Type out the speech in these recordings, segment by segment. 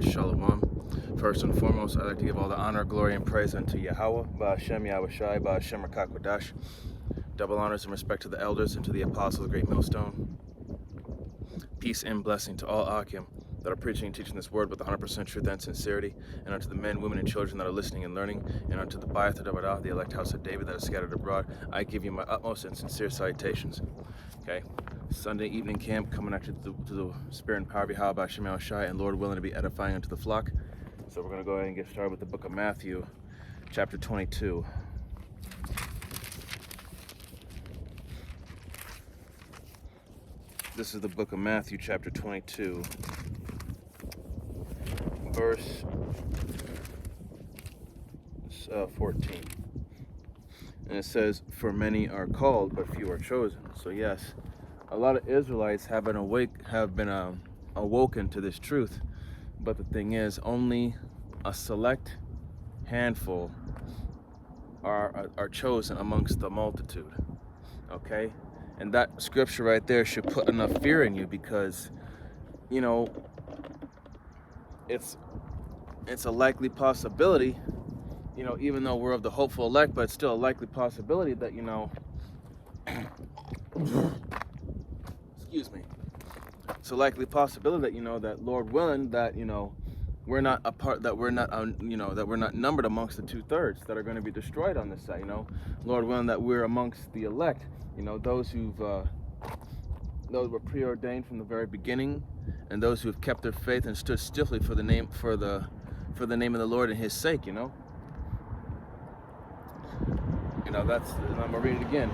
Alright, Shalom. First and foremost, I'd like to give all the honor, glory, and praise unto Yahweh, Ba'ashem Yahushai, Ba'ashem Rakakwadash. Double honors and respect to the elders and to the apostles of the Great Millstone. Peace and blessing to all Akim that are preaching and teaching this word with 100% truth and sincerity, and unto the men, women, and children that are listening and learning, and unto the Bayat Dabadah, the elect house of David that is scattered abroad. I give you my utmost and sincere salutations. Okay, Sunday evening camp coming at you to the spirit and power of Yahweh Ba'ashem Yahushai, and Lord willing to be edifying unto the flock. So we're going to go ahead and get started with the book of Matthew, chapter 22. This is the book of Matthew, chapter 22, verse 14. And it says, "For many are called, but few are chosen." So yes, a lot of Israelites have been awoken to this truth. But the thing is, only a select handful are chosen amongst the multitude. Okay? And that scripture right there should put enough fear in you, because, you know, it's a likely possibility, you know, even though we're of the hopeful elect, but it's still a likely possibility that, you know, excuse me, it's a likely possibility that, you know, that Lord willing, that, you know, we're not numbered amongst the 2/3 that are going to be destroyed on this side. You know, Lord willing, that we're amongst the elect. You know, those were preordained from the very beginning, and those who have kept their faith and stood stiffly for the name of the Lord and His sake. You know, I'm gonna read it again.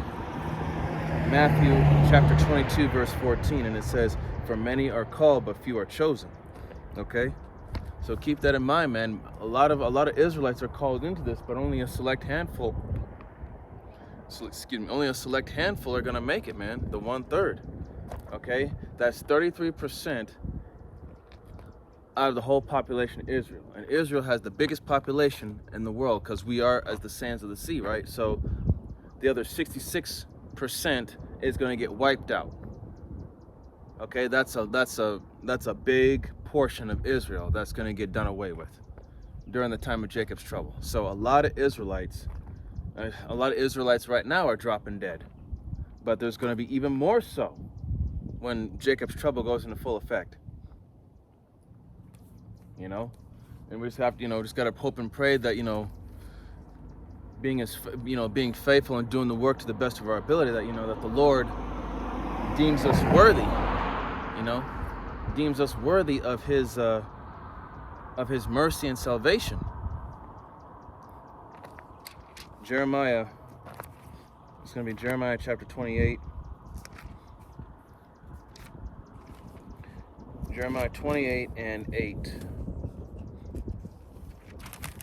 Matthew chapter 22, verse 14, and it says, "For many are called, but few are chosen." Okay. So keep that in mind, man. A lot of Israelites are called into this, but only a select handful. Only a select handful are gonna make it, man. The 1/3. Okay, that's 33% out of the whole population of Israel, and Israel has the biggest population in the world because we are as the sands of the sea, right? So the other 66% is gonna get wiped out. Okay, that's a big portion of Israel that's going to get done away with during the time of Jacob's trouble. So a lot of Israelites right now are dropping dead, but there's going to be even more so when Jacob's trouble goes into full effect. You know, and we just have to, just got to hope and pray that, being faithful and doing the work to the best of our ability, that, that the Lord deems us worthy. Deems us worthy of his mercy and salvation. Jeremiah, it's going to be Jeremiah chapter 28. Jeremiah 28 and 8.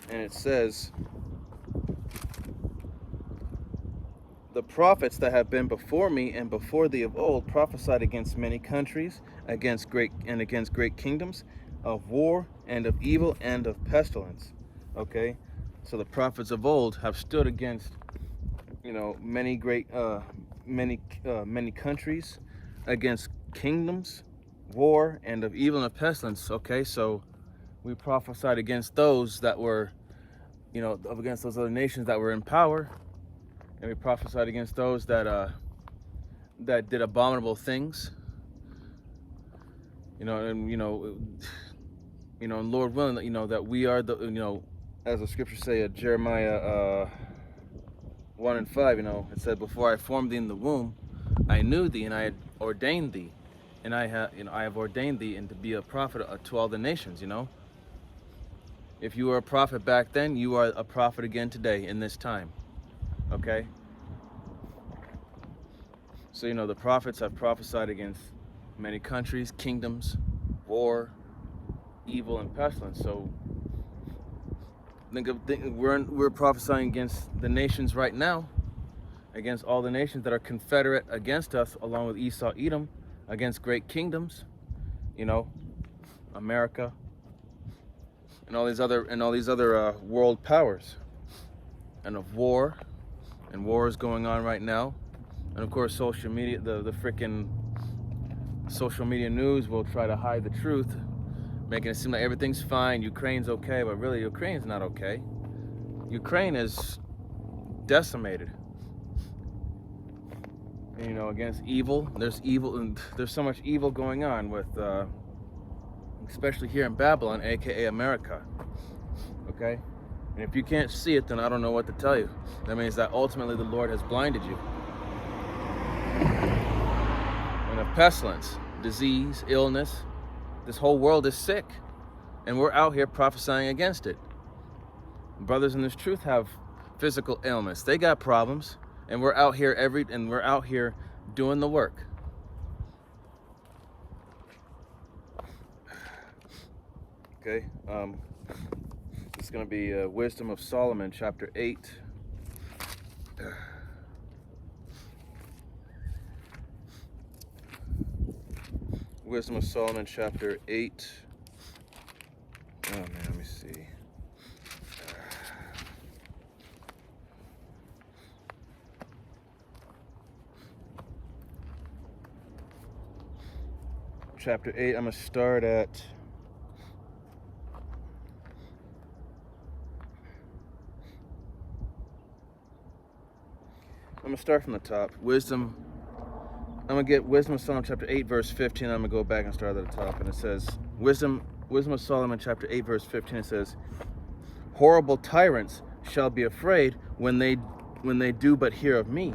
And it says, "The prophets that have been before me and before thee of old prophesied against many countries, against great kingdoms, of war and of evil and of pestilence." Okay, so the prophets of old have stood against, many countries, against kingdoms, war, and of evil and of pestilence. Okay, so we prophesied against those that were, against those other nations that were in power. And we prophesied against those that did abominable things. And Lord willing, that we are the, as the scriptures say at Jeremiah 1 and 5, it said, "Before I formed thee in the womb, I knew thee, and I had ordained thee, and I have ordained thee, and to be a prophet to all the nations." If you were a prophet back then, you are a prophet again today in this time. Okay, so the prophets have prophesied against many countries, kingdoms, war, evil, and pestilence. So we're prophesying against the nations right now, against all the nations that are confederate against us, along with Esau, Edom, against great kingdoms, America, and all these other world powers, and of war. And war is going on right now. And of course, social media, the freaking social media news will try to hide the truth making it seem like everything's fine, Ukraine's okay, but really Ukraine's not okay. Ukraine is decimated. And, you know, against evil, and there's so much evil going on with, especially here in Babylon, aka America. Okay? And if you can't see it, then I don't know what to tell you. That means that ultimately the Lord has blinded you. And of pestilence, disease, illness, this whole world is sick. And we're out here prophesying against it. Brothers in this truth have physical ailments. They got problems. And we're out here doing the work. Okay, it's going to be Wisdom of Solomon, chapter 8. Wisdom of Solomon, chapter 8. Oh man, let me see. Chapter 8, I'm going to start at from the top. Wisdom. I'm going to get Wisdom of Solomon chapter 8 verse 15. I'm going to go back and start at the top, and it says Wisdom of Solomon chapter 8 verse 15. It says, horrible tyrants shall be afraid when they do but hear of me.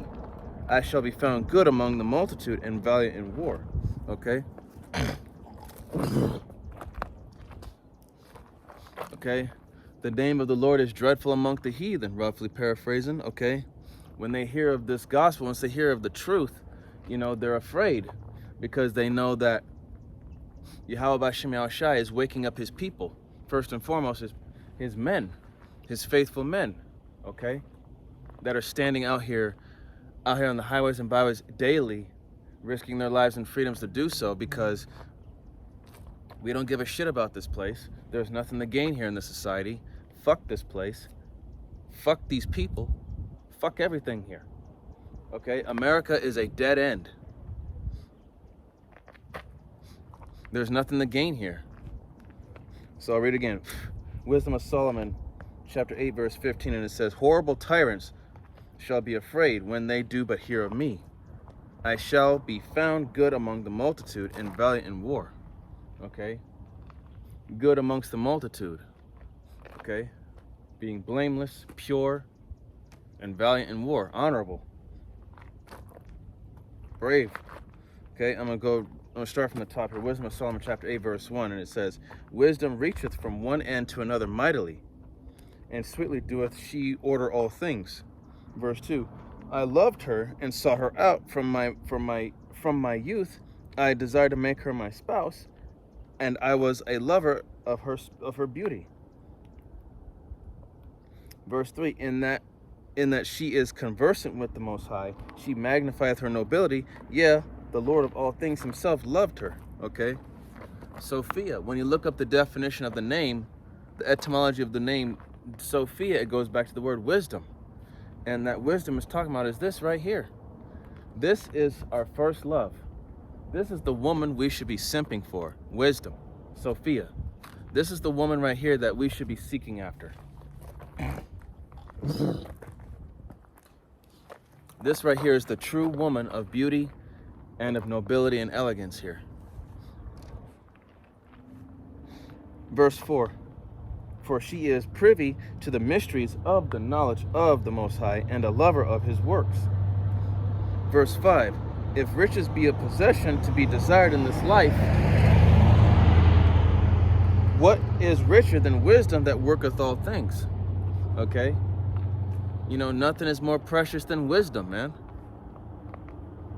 I shall be found good among the multitude and valiant in war. Okay? Okay? The name of the Lord is dreadful among the heathen, roughly paraphrasing. Okay? When they hear of this gospel, once they hear of the truth, you know, they're afraid, because they know that Yahweh B'Shem Yahushai is waking up his people, first and foremost his men, his faithful men, okay, that are standing out here on the highways and byways daily, risking their lives and freedoms to do so, because we don't give a shit about this place. There's nothing to gain here in this society. Fuck this place. Fuck these people. Fuck everything here. Okay? America is a dead end. There's nothing to gain here. So I'll read again. Wisdom of Solomon, chapter 8, verse 15, and it says, horrible tyrants shall be afraid when they do but hear of me. I shall be found good among the multitude and valiant in war. Okay? Good amongst the multitude. Okay? Being blameless, pure, and valiant in war. Honorable. Brave. Okay, I'm going to start from the top here. Wisdom of Solomon chapter 8 verse 1, and it says, wisdom reacheth from one end to another mightily, and sweetly doeth she order all things. Verse 2, I loved her and sought her out from my youth. I desired to make her my spouse, and I was a lover of her beauty. Verse 3, in that she is conversant with the Most High, she magnifieth her nobility. Yeah, the Lord of all things himself loved her. Okay? Sophia, when you look up the definition of the name, the etymology of the name Sophia, it goes back to the word wisdom. And that wisdom is talking about is this right here. This is our first love. This is the woman we should be simping for. Wisdom. Sophia. This is the woman right here that we should be seeking after. This right here is the true woman of beauty and of nobility and elegance here. Verse 4, for she is privy to the mysteries of the knowledge of the Most High, and a lover of his works. Verse 5, if riches be a possession to be desired in this life, what is richer than wisdom that worketh all things? Okay? You know, nothing is more precious than wisdom, man.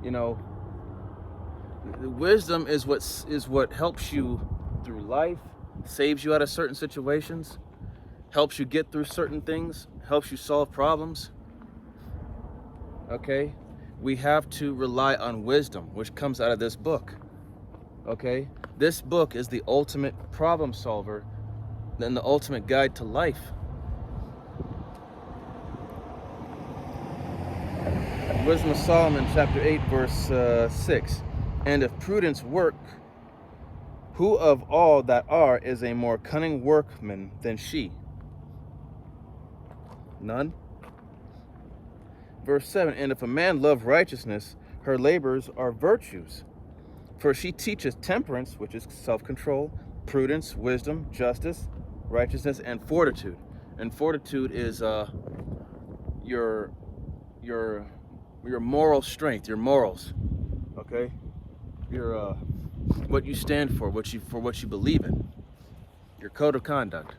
You know, wisdom is what helps you through life, saves you out of certain situations, helps you get through certain things, helps you solve problems. Okay? We have to rely on wisdom, which comes out of this book. Okay? This book is the ultimate problem solver and the ultimate guide to life. Wisdom of Solomon, chapter 8, verse 6. And if prudence work Who of all that are is a more cunning workman than she? None. Verse 7, and if a man love righteousness, her labors are virtues. For she teacheth temperance, which is self-control, prudence, wisdom, justice, righteousness, and fortitude. And fortitude is your moral strength, your morals, okay? Your what you stand for, what you believe in, your code of conduct,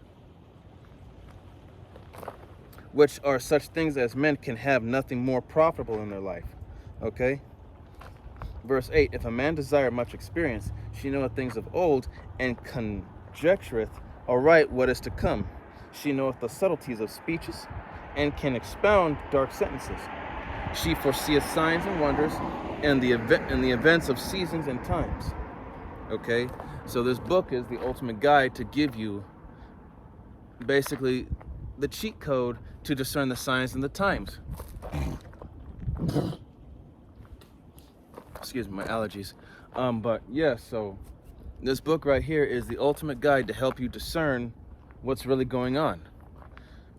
which are such things as men can have nothing more profitable in their life, okay? Verse 8, if a man desire much experience, she knoweth things of old, and conjectureth aright what is to come. She knoweth the subtleties of speeches, and can expound dark sentences. She foreseeth signs and wonders, and the events of seasons and times. Okay, so this book is the ultimate guide to give you basically the cheat code to discern the signs and the times. Excuse me, my allergies. But yeah, so this book right here is the ultimate guide to help you discern what's really going on.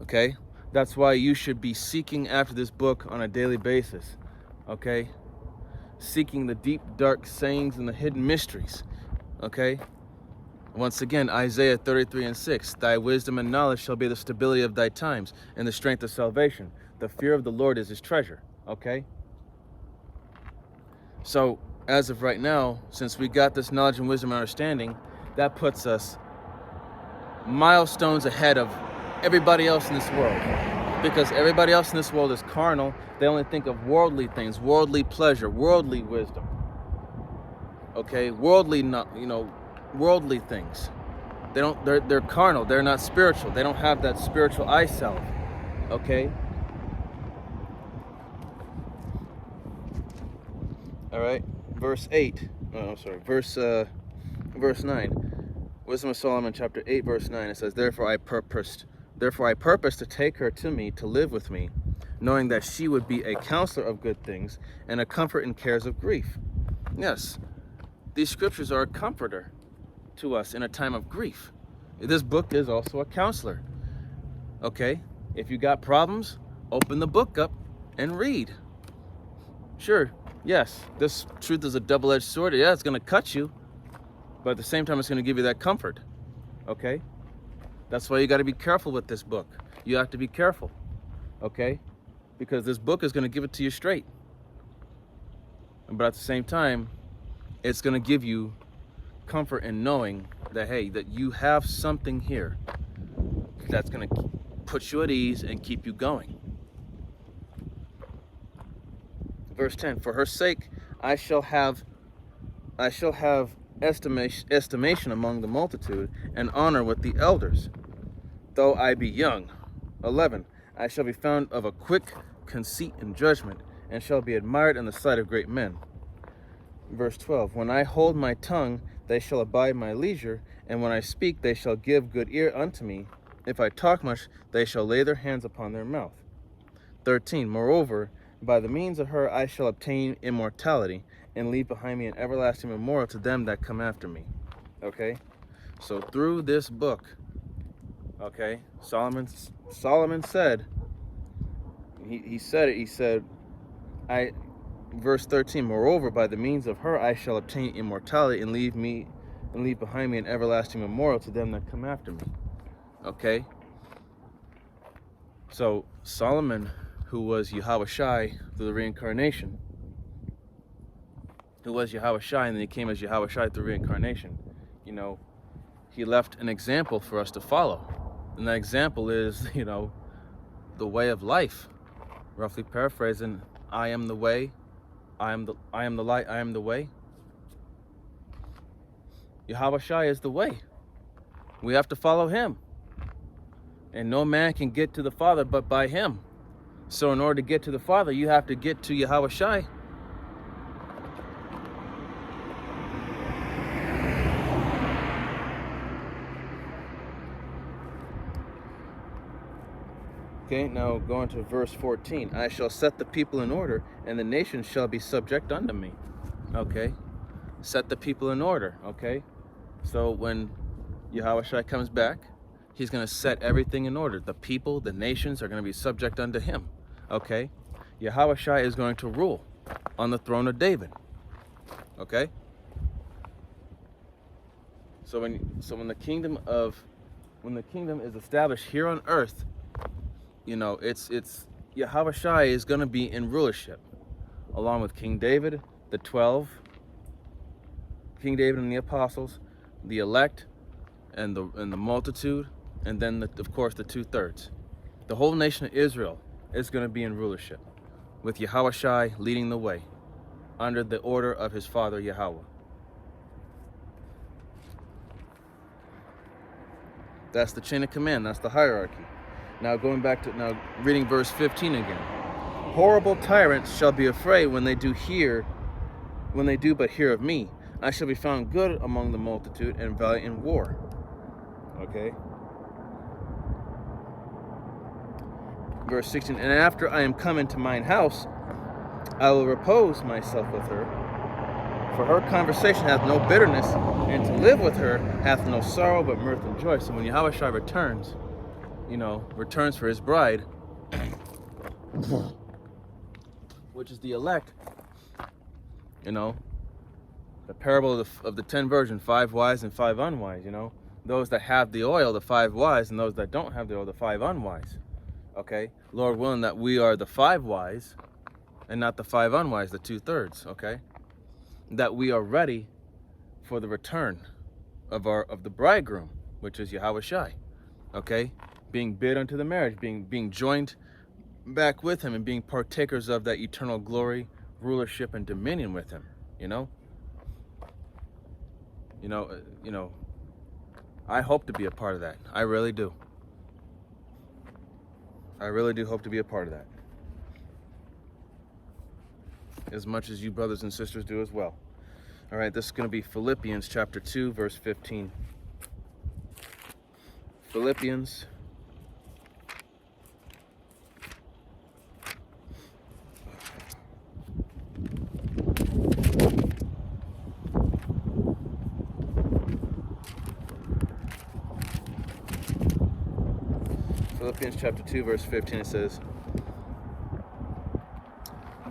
Okay, that's why you should be seeking after this book on a daily basis. Okay, seeking the deep, dark sayings and the hidden mysteries. Okay, once again, Isaiah 33:6, thy wisdom and knowledge shall be the stability of thy times and the strength of salvation. The fear of the Lord is his treasure. Okay, so as of right now, since we got this knowledge and wisdom and understanding, that puts us milestones ahead of everybody else in this world, because everybody else in this world is carnal. They only think of worldly things, worldly pleasure, worldly wisdom, okay, worldly things. They're carnal, they're not spiritual, they don't have that spiritual eye salve. Okay, all right, verse 9, Wisdom of Solomon, chapter 8, verse 9, it says, Therefore I purposed to take her to me to live with me, knowing that she would be a counselor of good things and a comfort in cares of grief. Yes, these scriptures are a comforter to us in a time of grief. This book is also a counselor. Okay, if you got problems, open the book up and read. Sure, yes, this truth is a double-edged sword. Yeah, it's going to cut you, but at the same time, it's going to give you that comfort. Okay, that's why you got to be careful with this book. You have to be careful, okay, because this book is going to give it to you straight, but at the same time, it's going to give you comfort in knowing that, hey, that you have something here that's going to put you at ease and keep you going. Verse 10, for her sake I shall have estimation among the multitude, and honor with the elders, though I be young. 11, I shall be found of a quick conceit and judgment, and shall be admired in the sight of great men. Verse 12, when I hold my tongue, they shall abide my leisure, and when I speak, they shall give good ear unto me. If I talk much, they shall lay their hands upon their mouth. 13, moreover, by the means of her I shall obtain immortality, and leave behind me an everlasting memorial to them that come after me. Okay, so through this book, okay, Solomon said, he said, verse 13, moreover, by the means of her I shall obtain immortality, and leave behind me an everlasting memorial to them that come after me. Okay, so Solomon, who was Yahushai through the reincarnation, and then he came as Yahushai through reincarnation, you know, he left an example for us to follow. And that example is, you know, the way of life. Roughly paraphrasing, I am the way, I am the light, I am the way. Yahushai is the way. We have to follow him. And no man can get to the Father but by him. So in order to get to the Father, you have to get to Yahushai. Okay, now going to verse 14. I shall set the people in order, and the nations shall be subject unto me. Okay, set the people in order. Okay, So when Yahushua comes back, he's going to set everything in order. The people, the nations are going to be subject unto him. Okay? Yahushua is going to rule on the throne of David. Okay? So when the kingdom is established here on earth, you know, it's Yahushua is going to be in rulership along with King David, the 12, King David and the apostles, the elect, and the multitude, and then of course the 2/3. The whole nation of Israel is going to be in rulership, with Yahushua leading the way, under the order of his father Yahweh. That's the chain of command. That's the hierarchy. Now reading verse 15 again. Horrible tyrants shall be afraid when they do but hear of me. I shall be found good among the multitude and valiant in war. Okay. Verse 16. And after I am come into mine house, I will repose myself with her. For her conversation hath no bitterness, and to live with her hath no sorrow but mirth and joy. So when Yahushua returns for his bride, which is the elect, the parable of the 10 virgins, 5 wise and 5 unwise, those that have the oil, the 5 wise, and those that don't have the oil, the 5 unwise. Okay, Lord willing that we are the 5 wise and not the 5 unwise, the 2/3. Okay, that we are ready for the return of the bridegroom, which is Yahushua. Okay, being bid unto the marriage, being joined back with him, and being partakers of that eternal glory, rulership, and dominion with him. I hope to be a part of that. I really do. I really do hope to be a part of that, as much as you brothers and sisters do as well. All right, this is going to be Philippians chapter 2, verse 15. Philippians chapter 2, verse 15, it says,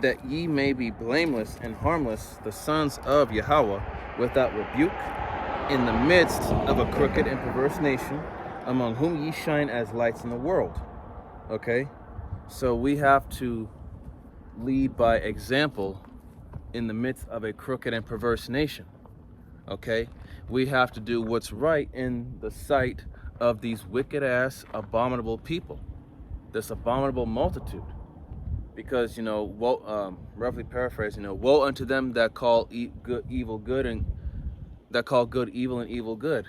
that ye may be blameless and harmless, the sons of Yahweh, without rebuke, in the midst of a crooked and perverse nation, among whom ye shine as lights in the world. Okay? So we have to lead by example in the midst of a crooked and perverse nation. Okay? We have to do what's right in the sight of these wicked ass, abominable people, this abominable multitude. Because, roughly paraphrased, woe unto them that call evil good, and that call good evil and evil good.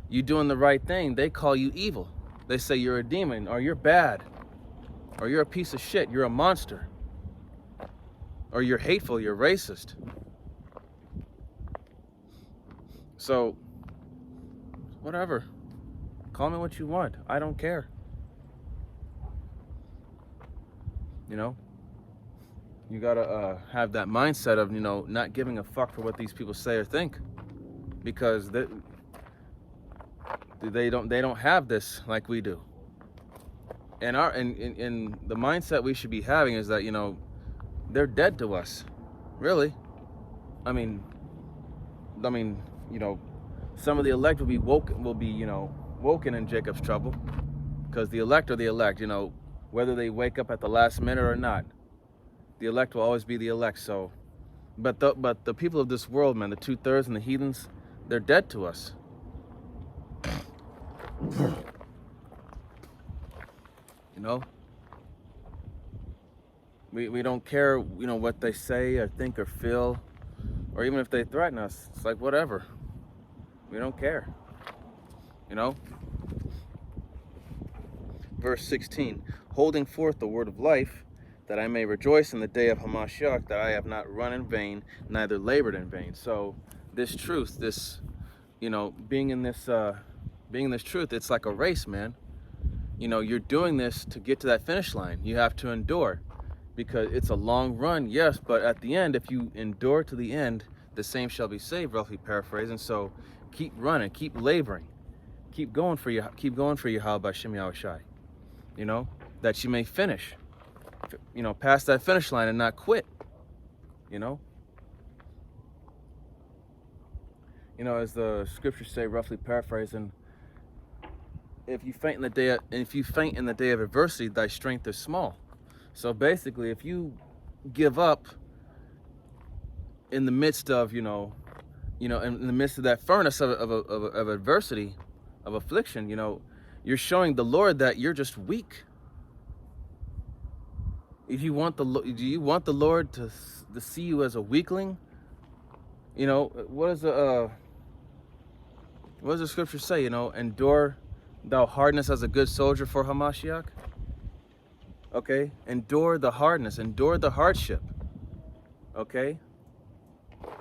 You doing the right thing, they call you evil. They say you're a demon, or you're bad, or you're a piece of shit, you're a monster, or you're hateful, you're racist. So, whatever. Call me what you want. I don't care. You gotta have that mindset of, not giving a fuck for what these people say or think, because they don't have this like we do. And in the mindset we should be having is that, they're dead to us, really. I mean, some of the elect will be woken in Jacob's trouble, because the elect are the elect, whether they wake up at the last minute or not. The elect will always be the elect. So, but the people of this world, man, the 2/3 and the heathens, they're dead to us. We don't care, what they say or think or feel, or even if they threaten us. It's like, whatever. We don't care. Verse 16, holding forth the word of life, that I may rejoice in the day of Hamashiach, that I have not run in vain, neither labored in vain. So this truth, being in this truth, it's like a race, man. You're doing this to get to that finish line. You have to endure, because it's a long run, yes, but at the end, if you endure to the end, the same shall be saved, roughly paraphrasing. So Keep running, keep laboring, keep going for Yahweh B'Shem Yahushai. You know, that you may finish, you know, past that finish line and not quit. You know, as the scriptures say, roughly paraphrasing, if you faint in the day of adversity, thy strength is small. So basically, if you give up in the midst of, in the midst of that furnace of adversity, of affliction, you're showing the Lord that you're just weak. Do you want the Lord to see you as a weakling? What does the scripture say? Endure thou hardness as a good soldier for Hamashiach. Okay, endure the hardness, endure the hardship. Okay,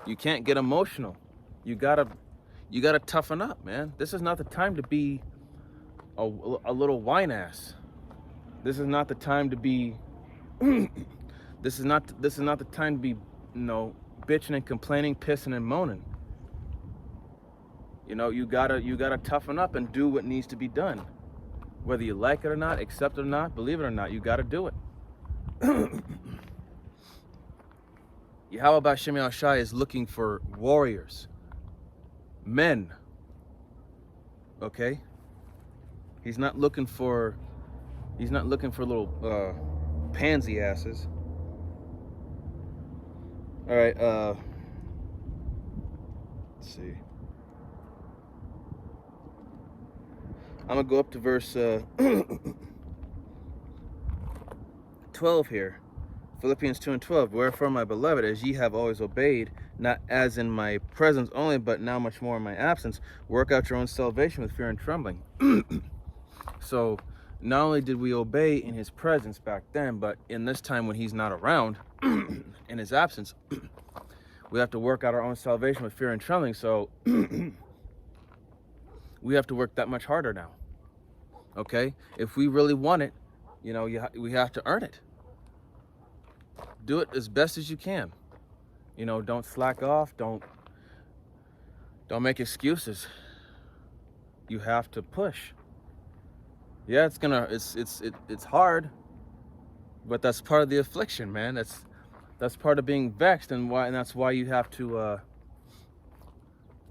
you can't get emotional. You gotta toughen up, man. This is not the time to be a little whine ass. This is not the time to be. This is not the time to be, bitching and complaining, pissing and moaning. You gotta toughen up and do what needs to be done. Whether you like it or not, accept it or not, believe it or not, you gotta do it. Yahweh B'Shem Yahushai is looking for warriors, men. Okay? He's not looking for little pansy asses. All right, let's see. I'm gonna go up to verse 12 here. Philippians 2:12. Wherefore, my beloved, as ye have always obeyed, not as in my presence only, but now much more in my absence, work out your own salvation with fear and trembling. So, not only did we obey in his presence back then, but in this time when he's not around, in his absence, we have to work out our own salvation with fear and trembling. So, we have to work that much harder now. Okay? If we really want it, we have to earn it. Do it as best as you can. Don't slack off. Don't make excuses. You have to push. Yeah, it's hard, but that's part of the affliction, man. That's part of being vexed, and that's why you have to.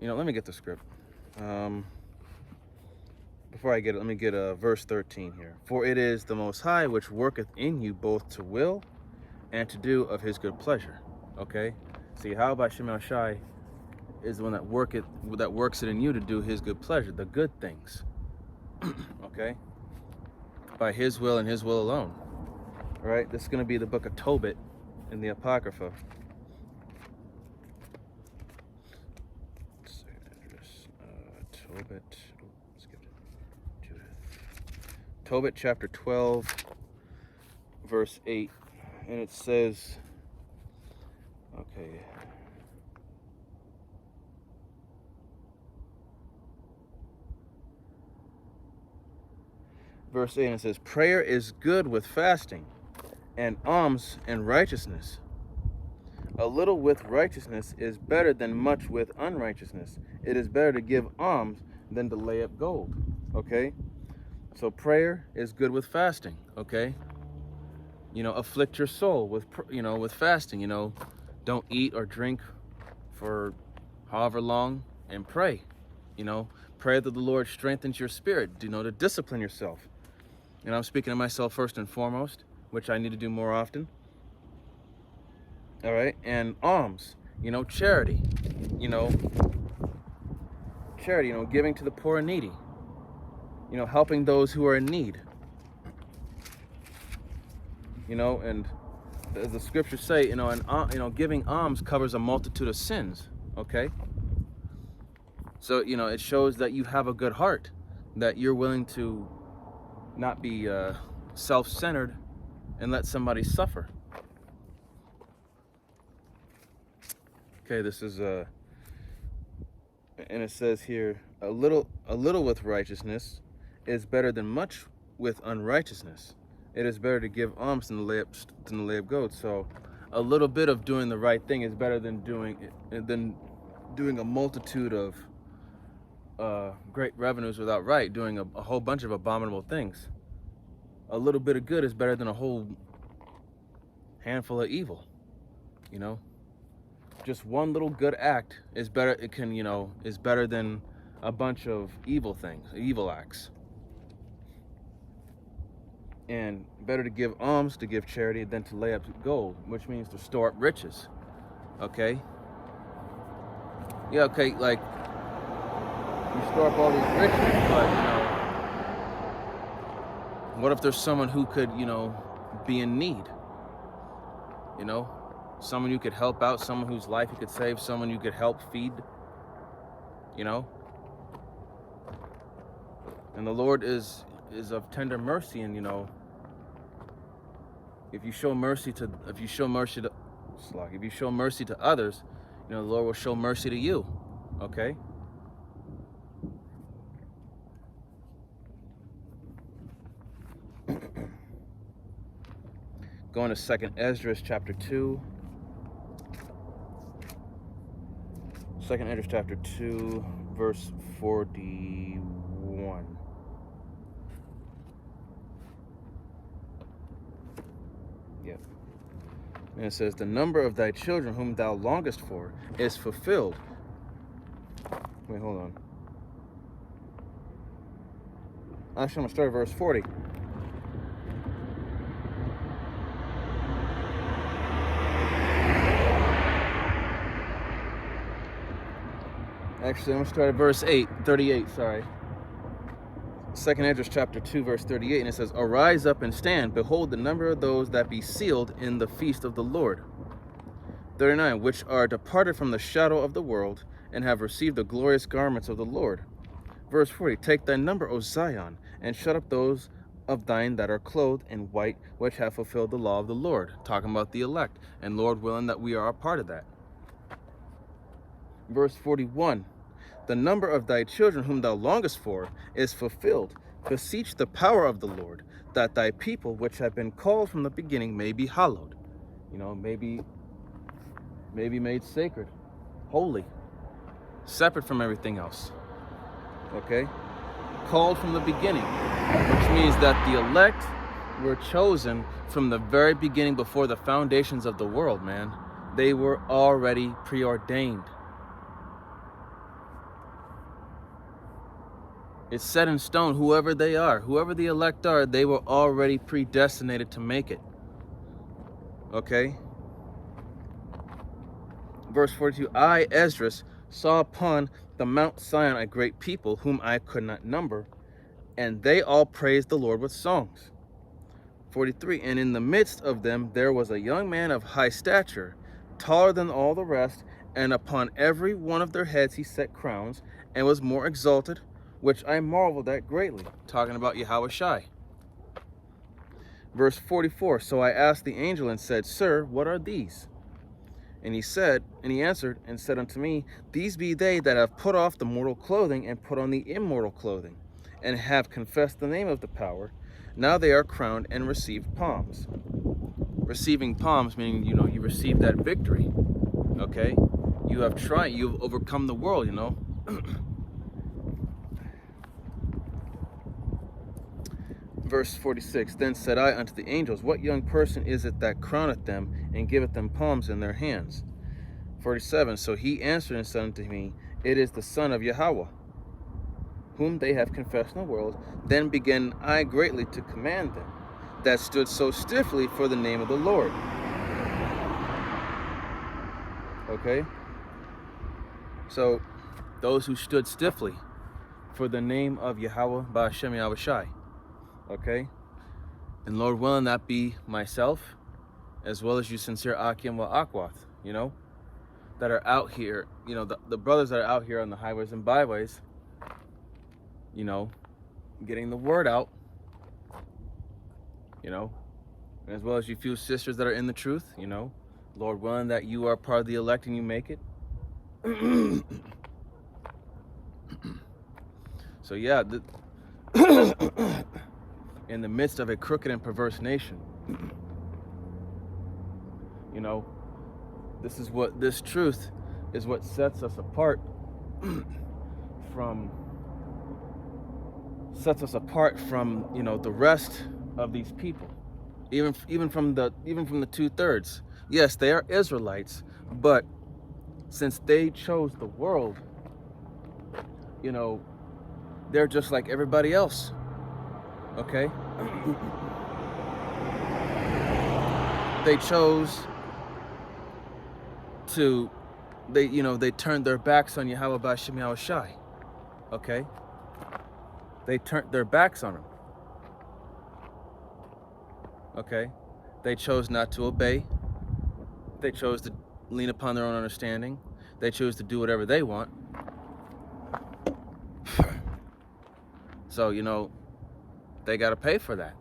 Let me get the script. Before I get it, let me get verse 13 here. For it is the Most High which worketh in you both to will and to do of his good pleasure. Okay? See, how about B'Shem Yahushai is the one that works it in you to do his good pleasure, the good things. Okay? By his will and his will alone. All right? This is going to be the book of Tobit in the Apocrypha. Let's see, Tobit. Tobit chapter 12, verse 8, and it says, okay, verse 8, and it says, prayer is good with fasting, and alms and righteousness. A little with righteousness is better than much with unrighteousness. It is better to give alms than to lay up gold. Okay? So prayer is good with fasting, okay? Afflict your soul with fasting, Don't eat or drink for however long and pray. Pray that the Lord strengthens your spirit, to discipline yourself. I'm speaking to myself first and foremost, which I need to do more often. All right? And alms, charity. Charity, giving to the poor and needy. Helping those who are in need. And as the scriptures say, giving alms covers a multitude of sins. Okay? So, it shows that you have a good heart, that you're willing to not be self-centered and let somebody suffer. Okay, this is and it says here, a little with righteousness is better than much with unrighteousness. It is better to give alms than to lay up gold. So, a little bit of doing the right thing is better than doing a multitude of great revenues without right, doing a whole bunch of abominable things. A little bit of good is better than a whole handful of evil, you know? Just one little good act is better, is better than a bunch of evil things, evil acts. And better to give alms, to give charity, than to lay up gold, which means to store up riches, okay? Yeah, okay, like, you store up all these riches, but, what if there's someone who could, be in need? Someone you could help out, someone whose life you could save, someone you could help feed, And the Lord is of tender mercy, and if you show mercy to others, the Lord will show mercy to you. Okay? Going to 2nd Esdras chapter 2. 2nd Esdras chapter 2, verse 41. Yep. And it says, the number of thy children whom thou longest for is fulfilled. Wait, hold on. Actually, I'm going to start at verse 40. Actually, I'm going to start at verse 38, sorry. 2nd Esdras chapter 2, verse 38, and it says, arise up and stand, behold the number of those that be sealed in the feast of the Lord. 39, which are departed from the shadow of the world, and have received the glorious garments of the Lord. Verse 40, take thy number, O Zion, and shut up those of thine that are clothed in white, which have fulfilled the law of the Lord. Talking about the elect, and Lord willing that we are a part of that. Verse 41, the number of thy children whom thou longest for is fulfilled. Beseech the power of the Lord, that thy people which have been called from the beginning may be hallowed. Maybe made sacred, holy, separate from everything else. Okay? Called from the beginning, which means that the elect were chosen from the very beginning, before the foundations of the world, man. They were already preordained. It's set in stone, whoever they are, whoever the elect are, they were already predestinated to make it. Okay? Verse 42, I, Esdras, saw upon the Mount Zion a great people, whom I could not number, and they all praised the Lord with songs. 43, and in the midst of them there was a young man of high stature, taller than all the rest, and upon every one of their heads he set crowns, and was more exalted, which I marveled at greatly. Talking about Yahushai. Verse 44, so I asked the angel and said, Sir, what are these? And he answered and said unto me, these be they that have put off the mortal clothing and put on the immortal clothing, and have confessed the name of the power. Now they are crowned and received palms. Receiving palms meaning, you received that victory. Okay? You've overcome the world, Verse 46, then said I unto the angels, what young person is it that crowneth them and giveth them palms in their hands? 47, so he answered and said unto me, it is the Son of Yahweh, whom they have confessed in the world. Then began I greatly to command them that stood so stiffly for the name of the Lord. Okay? So, those who stood stiffly for the name of Yahweh Ba'ashem Yahushai. Okay? And Lord willing, that be myself, as well as you sincere Akim wa Akwath, that are out here, the brothers that are out here on the highways and byways, getting the word out, as well as you few sisters that are in the truth, Lord willing that you are part of the elect and you make it. So yeah, in the midst of a crooked and perverse nation, this truth is what sets us apart from sets us apart from, you know, the rest of these people, even from the 2/3. Yes, they are Israelites, but since they chose the world, you know, they're just like everybody else. Okay. They chose to, they turned their backs on Yahweh B'Shem Yahweh Shai. Okay. They turned their backs on him. Okay. They chose not to obey. They chose to lean upon their own understanding. They chose to do whatever they want. So, you know, they got to pay for that.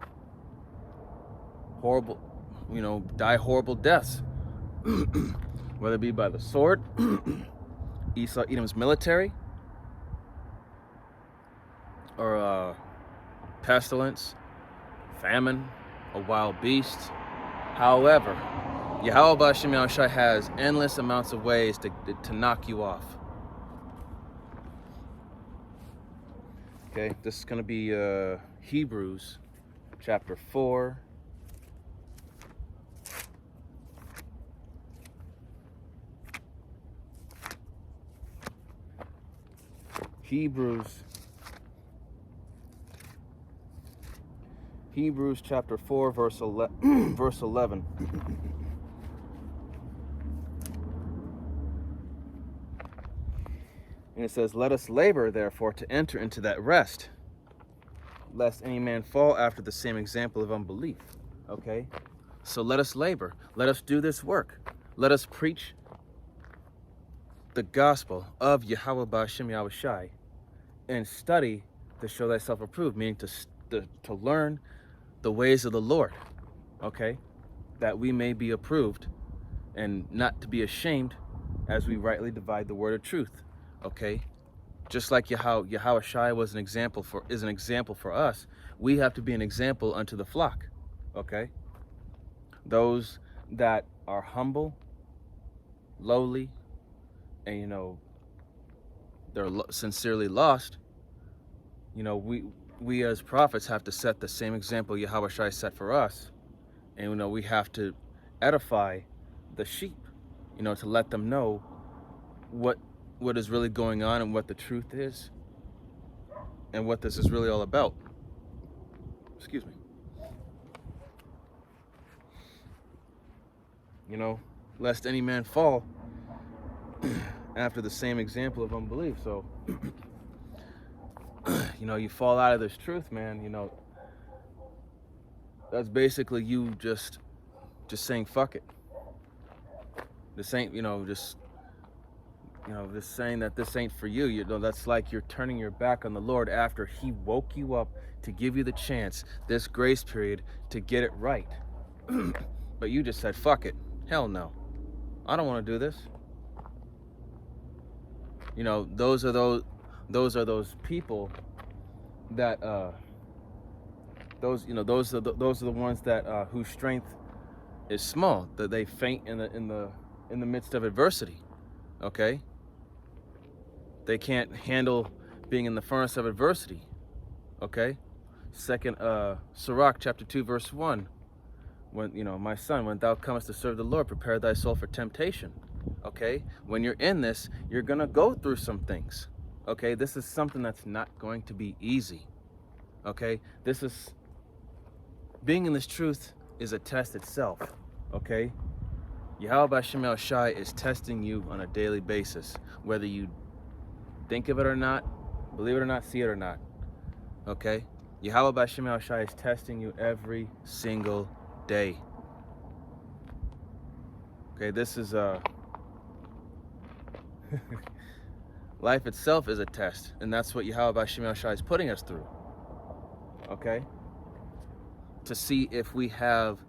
Horrible, you know, die horrible deaths. Whether it be by the sword, Esau, Edom's military, or pestilence, famine, a wild beast. However, Yahweh B'Shem Yahweh Shai has endless amounts of ways to knock you off. Okay, this is going to be Hebrews chapter 4. Hebrews chapter 4, verse 11. And it says, "Let us labor, therefore, to enter into that rest, lest any man fall after the same example of unbelief." Okay? So let us labor. Let us do this work. Let us preach the gospel of Yahweh B'Shem Yahweh Shai and study to show thyself approved, meaning to learn the ways of the Lord, okay? That we may be approved and not to be ashamed as we rightly divide the word of truth, okay? Just like Yahweh Shai is an example for us, we have to be an example unto the flock, okay? Those that are humble, lowly, and, you know, they're sincerely lost, you know, we as prophets have to set the same example Yahweh Shai set for us. And, you know, we have to edify the sheep, you know, to let them know what is really going on and what the truth is and what this is really all about. Excuse me. You know, lest any man fall after the same example of unbelief. So, you know, you fall out of this truth, man, you know, that's basically you just saying fuck it. This ain't, just saying that this ain't for you. You know, that's like you're turning your back on the Lord after he woke you up to give you the chance, this grace period, to get it right. But you just said, fuck it. Hell no. I don't want to do this. You know, those are those people that those are the ones that whose strength is small, that they faint in the midst of adversity. Okay? They can't handle being in the furnace of adversity. Okay? Second Sirach chapter 2 verse 1. When, my son, when thou comest to serve the Lord, prepare thy soul for temptation. Okay? When you're in this, you're gonna go through some things. Okay? This is something that's not going to be easy. Okay? Being in this truth is a test itself. Okay? Yahweh B'Shem Yahweh Shai is testing you on a daily basis, whether you think of it or not, believe it or not, see it or not. Okay? Yahweh B'Shem Yahweh Shai is testing you every single day. Okay, this is life itself is a test, and that's what Yahweh B'Shem Yahweh Shai is putting us through. Okay? To see if we have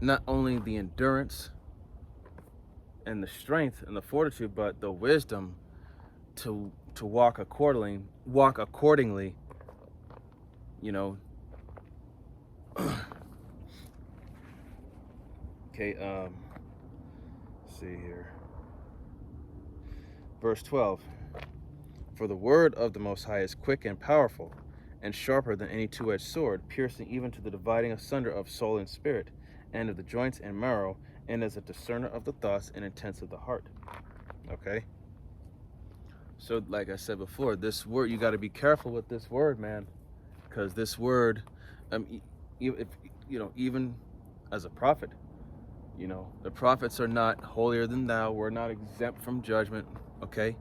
not only the endurance and the strength and the fortitude, but the wisdom to walk accordingly, Okay, let's see here. Verse 12. For the word of the Most High is quick and powerful, and sharper than any two-edged sword, piercing even to the dividing asunder of soul and spirit, and of the joints and marrow, and is a discerner of the thoughts and intents of the heart. Okay? So, like I said before, this word, you got to be careful with this word, man, because this word, if, even as a prophet, the prophets are not holier than thou. We're not exempt from judgment. Okay?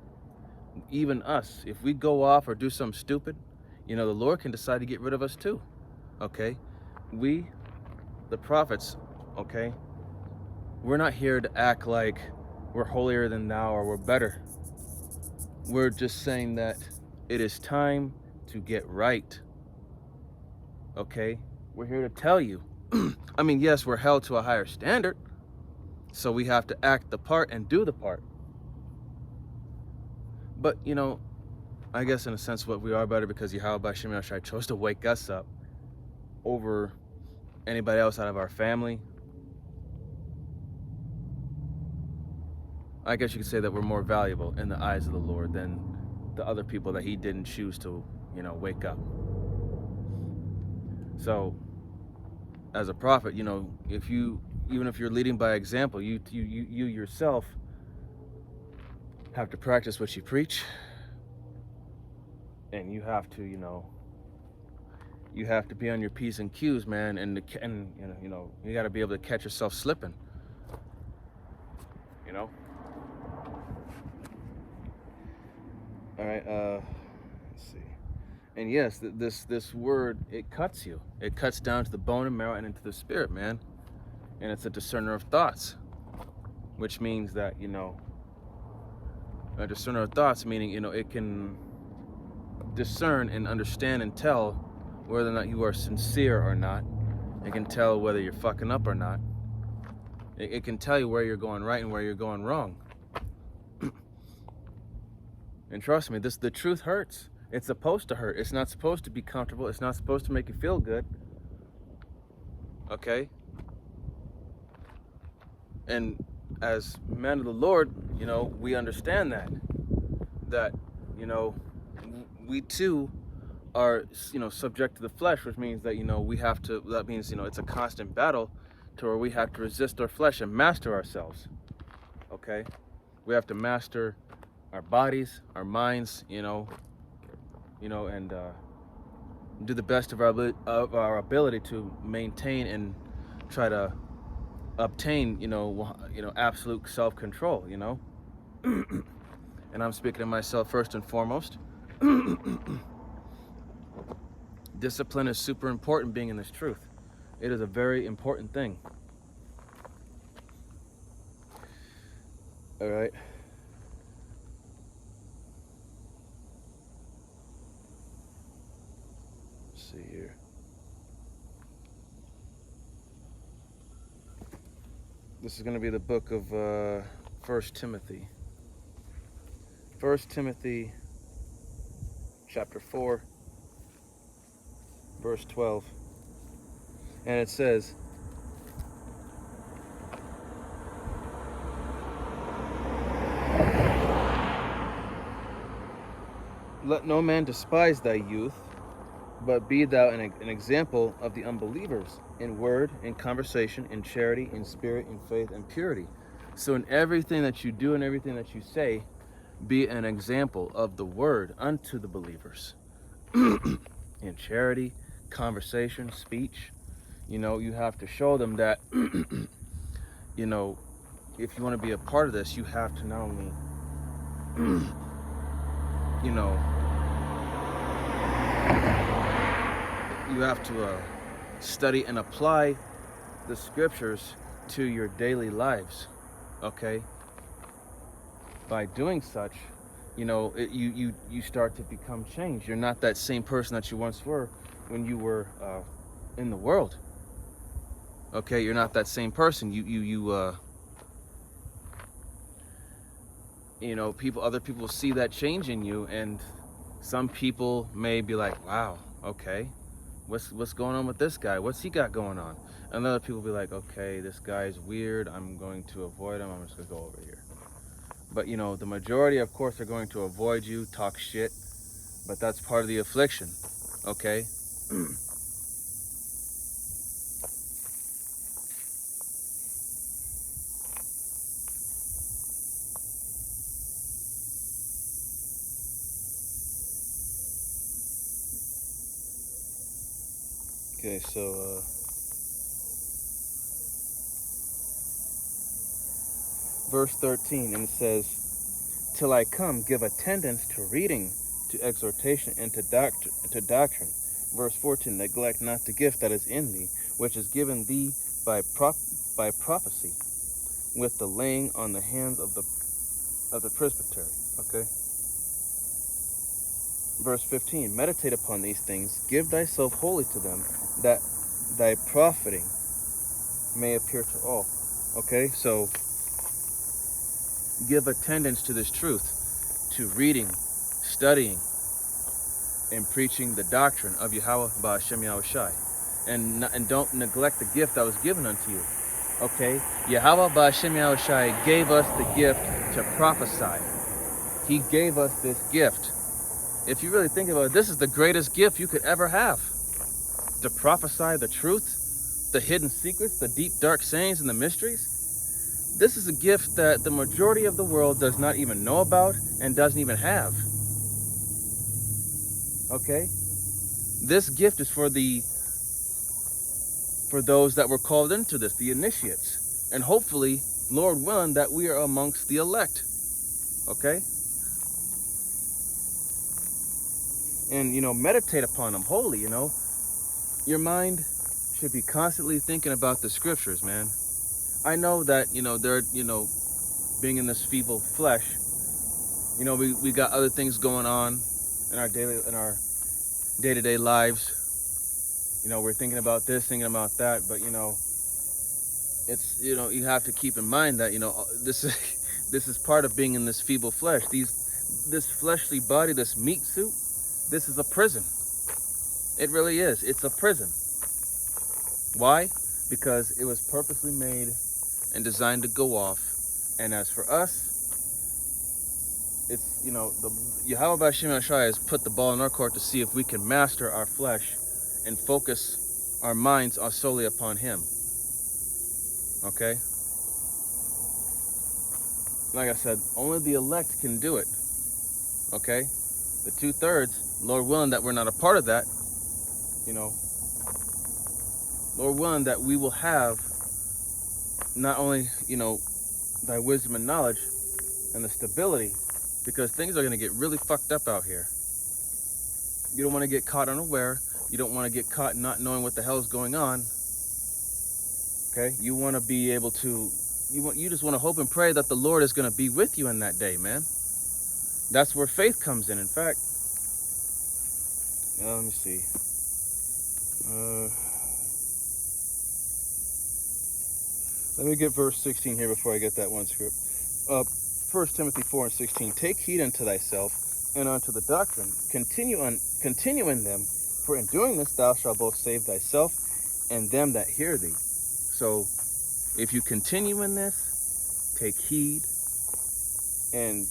Even us, if we go off or do something stupid, the Lord can decide to get rid of us too. Okay? We, the prophets, okay, we're not here to act like we're holier than thou or we're better. We're just saying that it is time to get right. Okay? We're here to tell you. Yes, we're held to a higher standard, so we have to act the part and do the part. But, I guess in a sense what we are better because Yahweh Shem Yahshai chose to wake us up over anybody else out of our family. I guess you could say that we're more valuable in the eyes of the Lord than the other people that he didn't choose to, wake up. So, as a prophet, even if you're leading by example, you yourself have to practice what you preach, and you have to, you have to be on your P's and Q's, man, and you got to be able to catch yourself slipping. All right, let's see. And yes, this word, it cuts you. It cuts down to the bone and marrow and into the spirit, man. And it's a discerner of thoughts, which means that, a discerner of thoughts, meaning, it can discern and understand and tell whether or not you are sincere or not. It can tell whether you're fucking up or not. It can tell you where you're going right and where you're going wrong. And trust me, the truth hurts. It's supposed to hurt. It's not supposed to be comfortable. It's not supposed to make you feel good. Okay? And as men of the Lord, we understand that, we too are, subject to the flesh, which means that, that means, it's a constant battle to where we have to resist our flesh and master ourselves. Okay? We have to master our bodies, our minds, and do the best of our ability to maintain and try to obtain, absolute self-control, And I'm speaking of myself first and foremost. Discipline is super important being in this truth. It is a very important thing. All right. Let's see here. This is going to be the book of 1 Timothy. 1 Timothy chapter 4, verse 12. And it says, "Let no man despise thy youth, but be thou an example of the unbelievers in word, in conversation, in charity, in spirit, in faith, and purity." So in everything that you do and everything that you say, be an example of the word unto the believers. In charity, conversation, speech, you have to show them that, if you want to be a part of this, you have to not only, you have to study and apply the scriptures to your daily lives, okay? By doing such, you start to become changed. You're not that same person that you once were when you were in the world. Okay, you're not that same person. Other people see that change in you, and some people may be like, "Wow, okay, what's going on with this guy? What's he got going on?" And other people be like, "Okay, this guy's weird. I'm going to avoid him. I'm just gonna go over here." But you know, the majority, of course, are going to avoid you, talk shit, but that's part of the affliction, okay? Okay, so verse 13, and it says, "Till I come, give attendance to reading, to exhortation, and to doctrine." Verse 14, "Neglect not the gift that is in thee, which is given thee by prophecy, with the laying on the hands of the presbytery." Okay. Verse 15, "Meditate upon these things, give thyself wholly to them, that thy profiting may appear to all." Okay, so give attendance to this truth, to reading, studying, and preaching the doctrine of Yahweh Ba'ashem Yahushai. And don't neglect the gift that was given unto you. Okay? Yahweh Ba'ashem Yahushai gave us the gift to prophesy. He gave us this gift. If you really think about it, this is the greatest gift you could ever have. To prophesy the truth, the hidden secrets, the deep, dark sayings, and the mysteries. This is a gift that the majority of the world does not even know about and doesn't even have. Okay? This gift is for those that were called into this, the initiates. And hopefully, Lord willing, that we are amongst the elect. Okay? And, you know, meditate upon them wholly, you know. Your mind should be constantly thinking about the scriptures, man. I know that, you know, they're, you know, being in this feeble flesh, you know, we got other things going on in our day-to-day lives. You know, we're thinking about this, thinking about that, but, you know, it's, you know, you have to keep in mind that, you know, this is part of being in this feeble flesh. This fleshly body, this meat suit, this is a prison. It really is. It's a prison. Why? Because it was purposely made and designed to go off. And as for us, it's, you know, the Yahweh Ba'ashem Yahushai has put the ball in our court to see if we can master our flesh and focus our minds solely upon Him. Okay? Like I said, only the elect can do it. Okay? The 2/3, Lord willing that we're not a part of that, you know, Lord willing that we will have not only, you know, thy wisdom and knowledge and the stability, because things are going to get really fucked up out here. You don't want to get caught unaware. You don't want to get caught not knowing what the hell is going on. Okay? You want to be able to, you just want to hope and pray that the Lord is going to be with you in that day, man. That's where faith comes in. In fact, let me see. Let me get verse 16 here before I get that one script. 1 Timothy 4:16. "Take heed unto thyself and unto the doctrine. Continue in them, for in doing this thou shalt both save thyself and them that hear thee." So, if you continue in this, take heed, and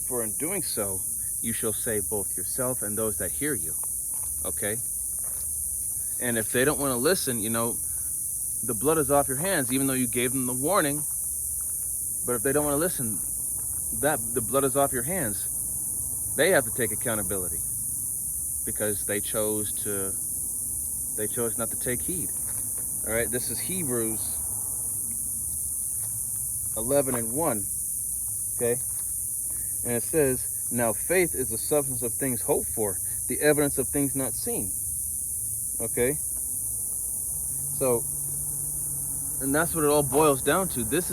for in doing so, you shall save both yourself and those that hear you. Okay? And if they don't want to listen, you know, the blood is off your hands, even though you gave them the warning. But if they don't want to listen, the blood is off your hands. They have to take accountability because they chose not to take heed. All right, this is Hebrews 11:1. Okay, and it says, "Now faith is the substance of things hoped for, the evidence of things not seen." Okay, so, and that's what it all boils down to. This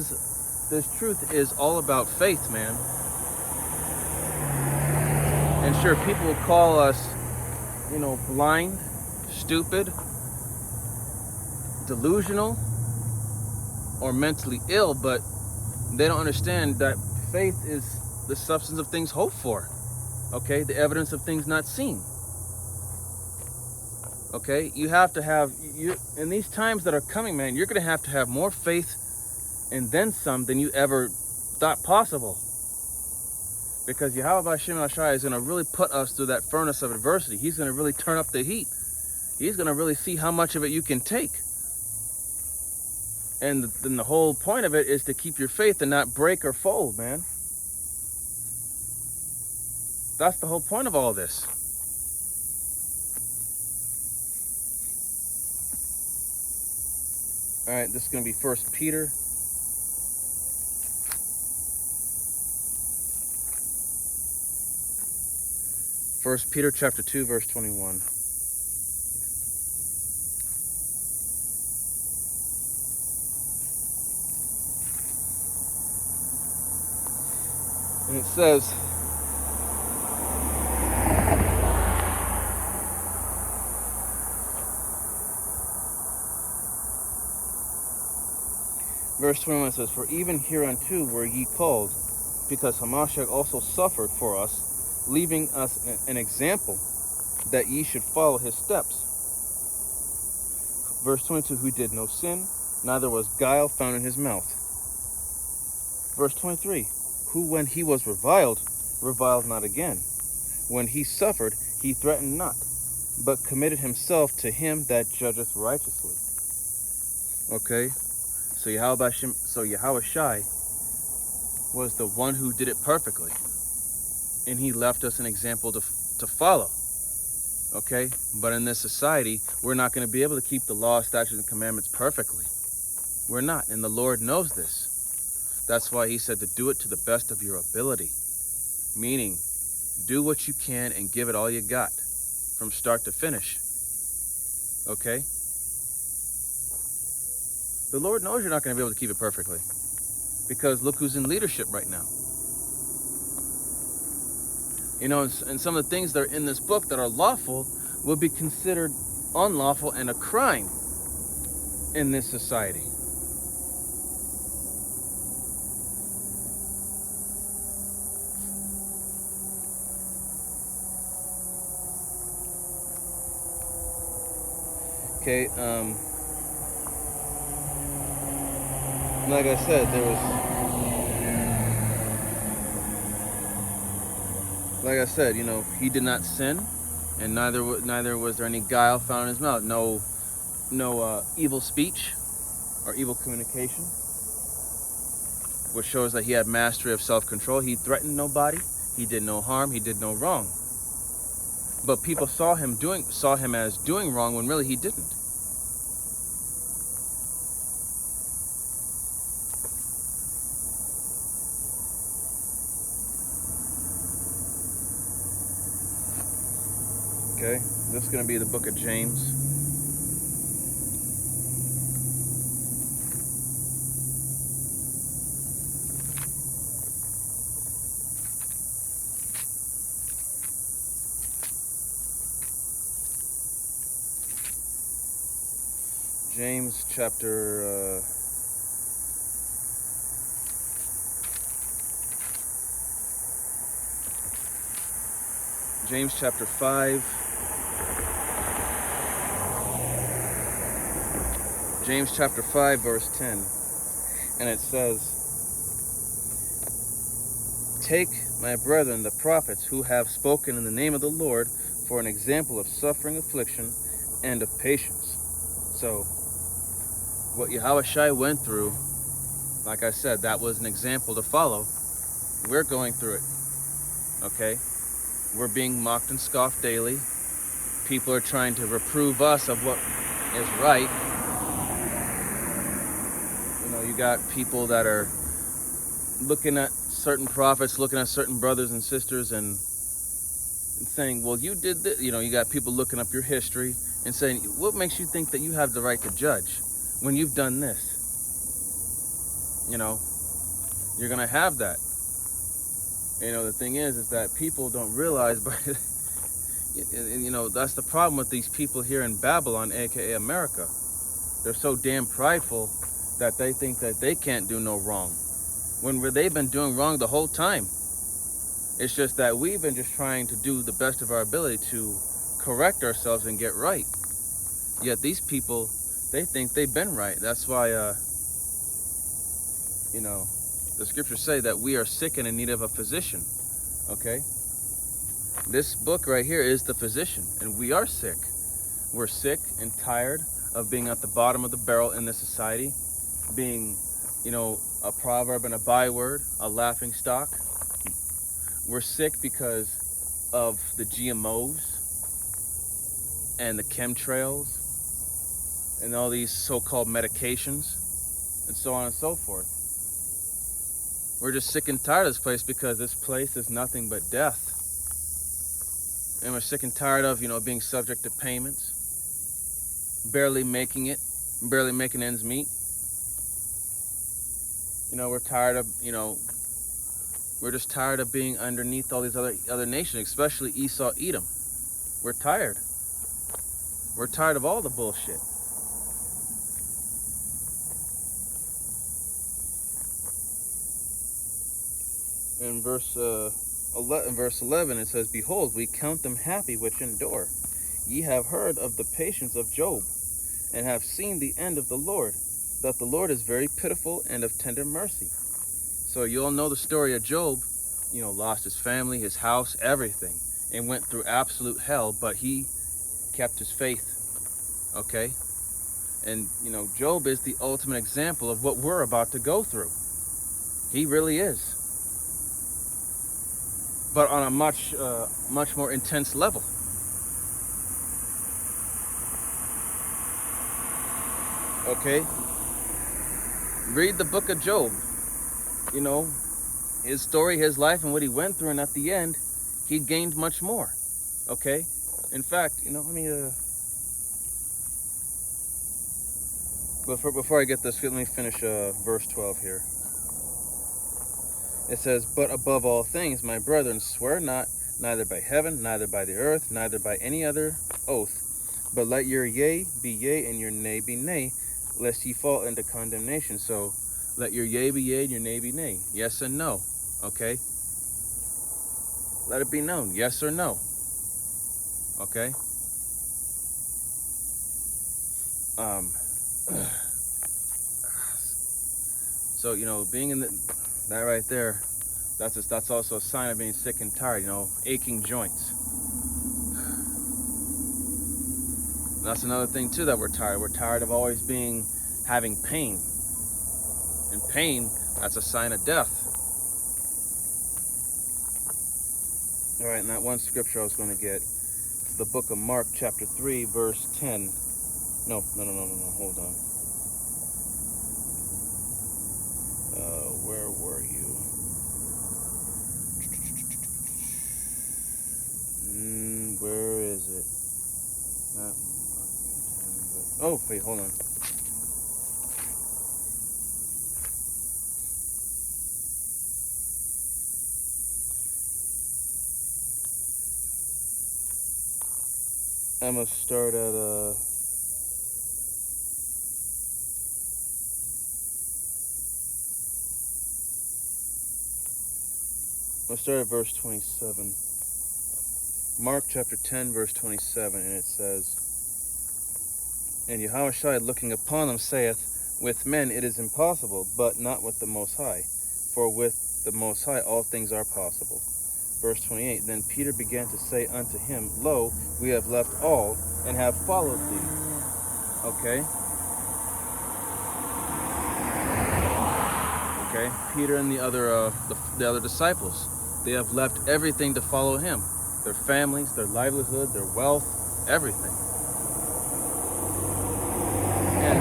truth is all about faith, man. And sure, people will call us, you know, blind, stupid, delusional, or mentally ill, but they don't understand that faith is the substance of things hoped for. Okay, the evidence of things not seen. Okay, you have to have, in these times that are coming, man, you're going to have more faith and then some than you ever thought possible. Because Yahweh Hashem Ashai is going to really put us through that furnace of adversity. He's going to really turn up the heat. He's going to really see how much of it you can take. And then the whole point of it is to keep your faith and not break or fold, man. That's the whole point of all this. All right, this is going to be 1 Peter. First Peter chapter 2, verse 21. And it says, verse 21 says, "For even hereunto were ye called, because Hamashiach also suffered for us, leaving us an example, that ye should follow his steps." Verse 22, "Who did no sin, neither was guile found in his mouth." Verse 23, "Who when he was reviled, reviled not again. When he suffered, he threatened not, but committed himself to him that judgeth righteously." Okay, so Yahweh Shai was the one who did it perfectly. And he left us an example to follow. Okay? But in this society, we're not going to be able to keep the law, statutes, and commandments perfectly. We're not. And the Lord knows this. That's why he said to do it to the best of your ability. Meaning, do what you can and give it all you got from start to finish. Okay? The Lord knows you're not going to be able to keep it perfectly. Because look who's in leadership right now. You know, and some of the things that are in this book that are lawful will be considered unlawful and a crime in this society. Okay, like I said, you know, he did not sin, and neither was there any guile found in his mouth. No evil speech or evil communication, which shows that he had mastery of self-control. He threatened nobody. He did no harm. He did no wrong. But people saw him as doing wrong when really he didn't. Okay, this is going to be the book of James. James chapter 5. James chapter 5, verse 10. And it says, "Take, my brethren, the prophets who have spoken in the name of the Lord for an example of suffering, affliction, and of patience." So, what Yahweh Shai went through, like I said, that was an example to follow. We're going through it, okay? We're being mocked and scoffed daily. People are trying to reprove us of what is right. You know, you got people that are looking at certain prophets, looking at certain brothers and sisters and saying, well, you did this. You know, you got people looking up your history and saying, what makes you think that you have the right to judge when you've done this? You know, you're going to have that. You know, the thing is that people don't realize, but, you know, that's the problem with these people here in Babylon, aka America. They're so damn prideful that they think that they can't do no wrong, when they've been doing wrong the whole time. It's just that we've been just trying to do the best of our ability to correct ourselves and get right. Yet these people, they think they've been right. That's why, you know, the scriptures say that we are sick and in need of a physician. Okay? This book right here is the physician, and we are sick. We're sick and tired of being at the bottom of the barrel in this society, being, a proverb and a byword, a laughing stock. We're sick because of the GMOs and the chemtrails and all these so-called medications and so on and so forth. We're just sick and tired of this place because this place is nothing but death. And we're sick and tired of, being subject to payments, barely making ends meet. We're tired of, we're just tired of being underneath all these other nations, especially Esau, Edom. We're tired. We're tired of all the bullshit. In verse 11, it says, "Behold, we count them happy which endure. Ye have heard of the patience of Job, and have seen the end of the Lord, that the Lord is very pitiful and of tender mercy." So you all know the story of Job. Lost his family, his house, everything, and went through absolute hell, but he kept his faith. Okay? And, Job is the ultimate example of what we're about to go through. He really is. But on a much more intense level. Okay? Read the book of Job. His story, his life, and what he went through, and at the end, he gained much more. Okay? In fact, let me... Before I get this, let me finish verse 12 here. It says, "But above all things, my brethren, swear not, neither by heaven, neither by the earth, neither by any other oath, but let your yea be yea, and your nay be nay, lest ye fall into condemnation." So, let your yea be yea, and your nay be nay. Yes and no. Okay? Let it be known. Yes or no. Okay? So, being in that right there, that's also a sign of being sick and tired, aching joints. That's another thing too, that we're tired. We're tired of always having pain. And pain, that's a sign of death. All right, and that one scripture I was going to get, the book of Mark, chapter 3, verse 10. No, hold on. Where were you? Where is it? Not Mark 10, but... Oh, wait, hold on. I'm going to start at... Let's start at verse 27. Mark chapter 10, verse 27, and it says, "And Yahushua, looking upon them, saith, With men it is impossible, but not with the Most High. For with the Most High all things are possible." Verse 28, "Then Peter began to say unto him, Lo, we have left all, and have followed thee." Okay? Okay? Peter and the other disciples, they have left everything to follow him. Their families, their livelihood, their wealth, everything. And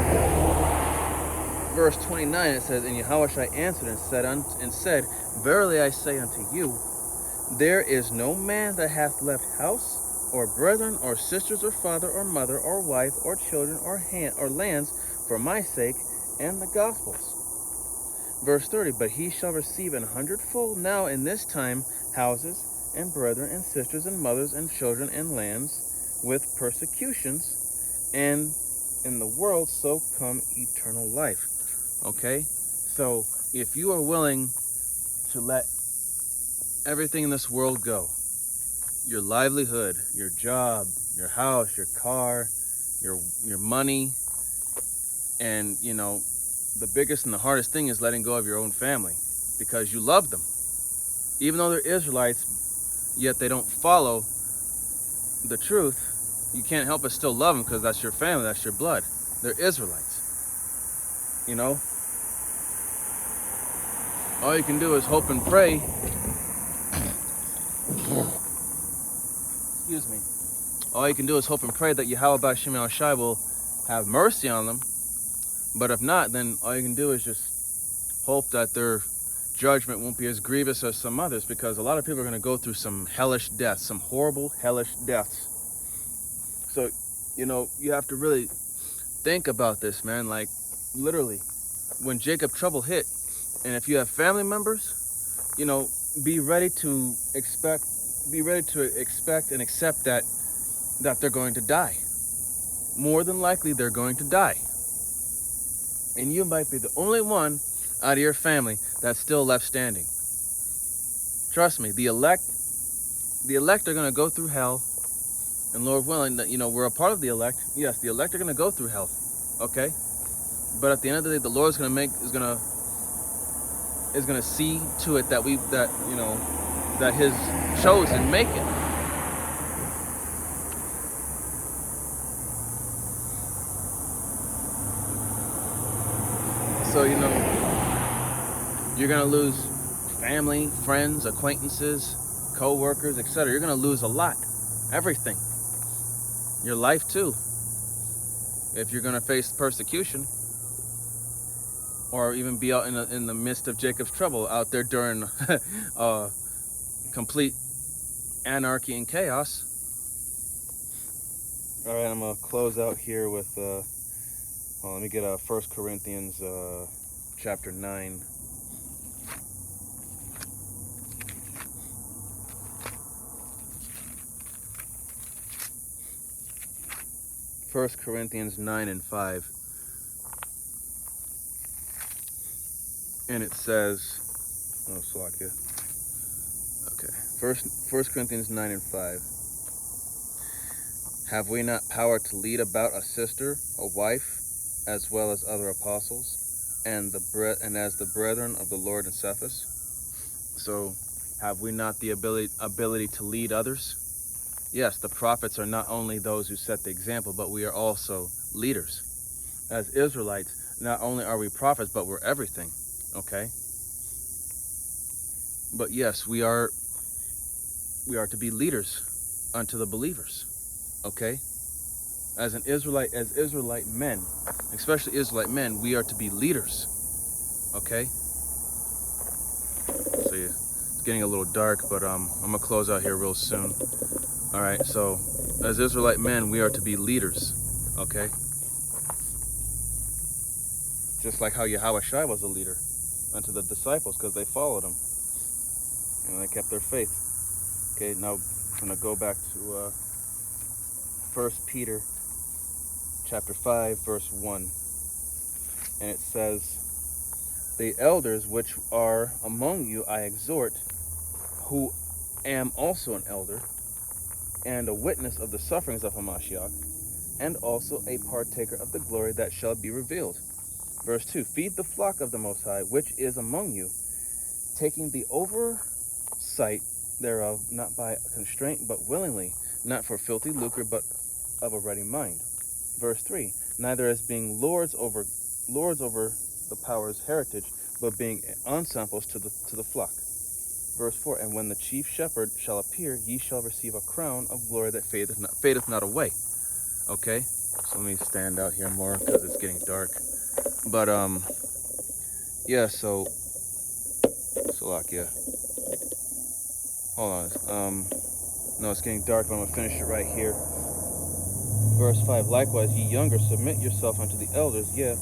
verse 29, it says, "And Yahushua answered and said, Verily I say unto you, there is no man that hath left house, or brethren, or sisters, or father, or mother, or wife, or children, or lands, for my sake and the gospel's." Verse 30, "But he shall receive 100-fold now in this time houses, and brethren, and sisters, and mothers, and children, and lands, with persecutions, and in the world so come eternal life." Okay? So, if you are willing to let everything in this world go, your livelihood, your job, your house, your car, your money, and, the biggest and the hardest thing is letting go of your own family, because you love them. Even though they're Israelites, yet they don't follow the truth, you can't help but still love them because that's your family, that's your blood. They're Israelites. You know? All you can do is hope and pray. Excuse me. All you can do is hope and pray that Yahweh B'Shem Yahushai will have mercy on them. But if not, then all you can do is just hope that their judgment won't be as grievous as some others, because a lot of people are going to go through some hellish deaths, some horrible, hellish deaths. So, you know, you have to really think about this, man. Like, literally, when Jacob trouble hit, and if you have family members, you know, be ready to expect and accept that they're going to die. More than likely, they're going to die. And you might be the only one out of your family that's still left standing. Trust me, the elect are going to go through hell. And Lord willing, that, you know, we're a part of the elect. Yes, the elect are going to go through hell. Okay? But at the end of the day, the Lord is going to see to it that that his chosen make it. So, you know, you're going to lose family, friends, acquaintances, co-workers, etc. You're going to lose a lot. Everything. Your life too. If you're going to face persecution, or even be out in the midst of Jacob's trouble, out there during complete anarchy and chaos. All right, I'm going to close out here with, let me get 1 Corinthians chapter 9. First Corinthians 9 and 5. And it says, oh, Salakia. Okay. First Corinthians 9 and 5. Have we not power to lead about a sister, a wife, as well as other apostles, and as the brethren of the Lord and Cephas? So, have we not the ability to lead others? Yes, the prophets are not only those who set the example, but we are also leaders. As Israelites, not only are we prophets, but we're everything. Okay? But yes, we are to be leaders unto the believers. Okay? As Israelite men, especially Israelite men, we are to be leaders. Okay? So yeah, it's getting a little dark, but I'm gonna close out here real soon. Alright, so as Israelite men, we are to be leaders. Okay? Just like how Yahweh Shai was a leader unto the disciples, because they followed him. And they kept their faith. Okay, now I'm gonna go back to 1 Peter chapter 5, verse 1. And it says, the elders which are among you I exhort, who am also an elder, and a witness of the sufferings of Hamashiach, and also a partaker of the glory that shall be revealed. Verse 2, feed the flock of the Most High, which is among you, taking the oversight thereof, not by constraint, but willingly, not for filthy lucre, but of a ready mind. Verse 3, neither as being lords over the power's heritage, but being ensamples to the flock. Verse 4, and when the chief shepherd shall appear, ye shall receive a crown of glory that fadeth not away. Okay, so let me stand out here more because it's getting dark. But yeah, so Salakia. Hold on. No, it's getting dark, but I'm gonna finish it right here. Verse 5, likewise, ye younger, submit yourself unto the elders, yea,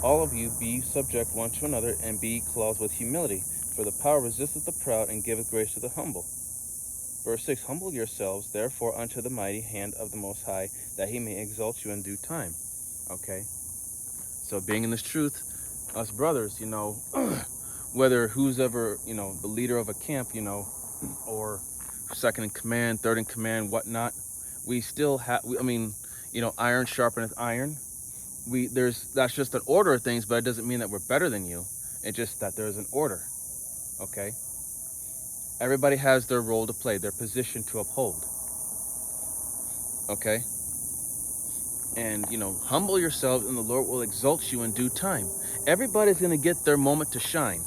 all of you be subject one to another, and be clothed with humility. For the power resisteth the proud, and giveth grace to the humble. Verse 6, humble yourselves, therefore, unto the mighty hand of the Most High, that he may exalt you in due time. Okay? So being in this truth, us brothers, you know, whether who's ever, you know, the leader of a camp, you know, or second in command, third in command, whatnot, we still have, I mean, you know, iron sharpeneth iron. That's just an order of things, but it doesn't mean that we're better than you. It's just that there's an order. Okay? Everybody has their role to play, their position to uphold. Okay? And, you know, humble yourselves and the Lord will exalt you in due time. Everybody's going to get their moment to shine.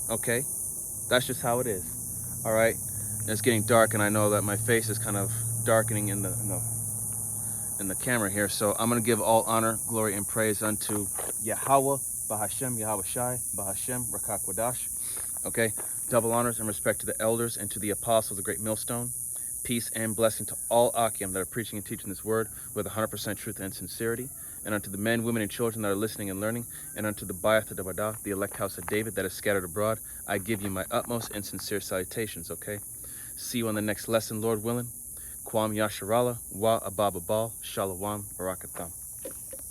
Okay? That's just how it is. All right? And it's getting dark, and I know that my face is kind of darkening in the camera here. So I'm going to give all honor, glory, and praise unto Yahweh, Bahashem, Yahweh Shai, Bahashem, Rakak Wadash. Okay? Double honors and respect to the elders and to the apostles of the Great Millstone. Peace and blessing to all Akim that are preaching and teaching this word with 100% truth and sincerity. And unto the men, women, and children that are listening and learning. And unto the Bayat Dabada, the elect house of David that is scattered abroad. I give you my utmost and sincere salutations, okay? See you on the next lesson, Lord willing. Kwam Yasharala, Wa Abababal, Shalawam, Barakatham.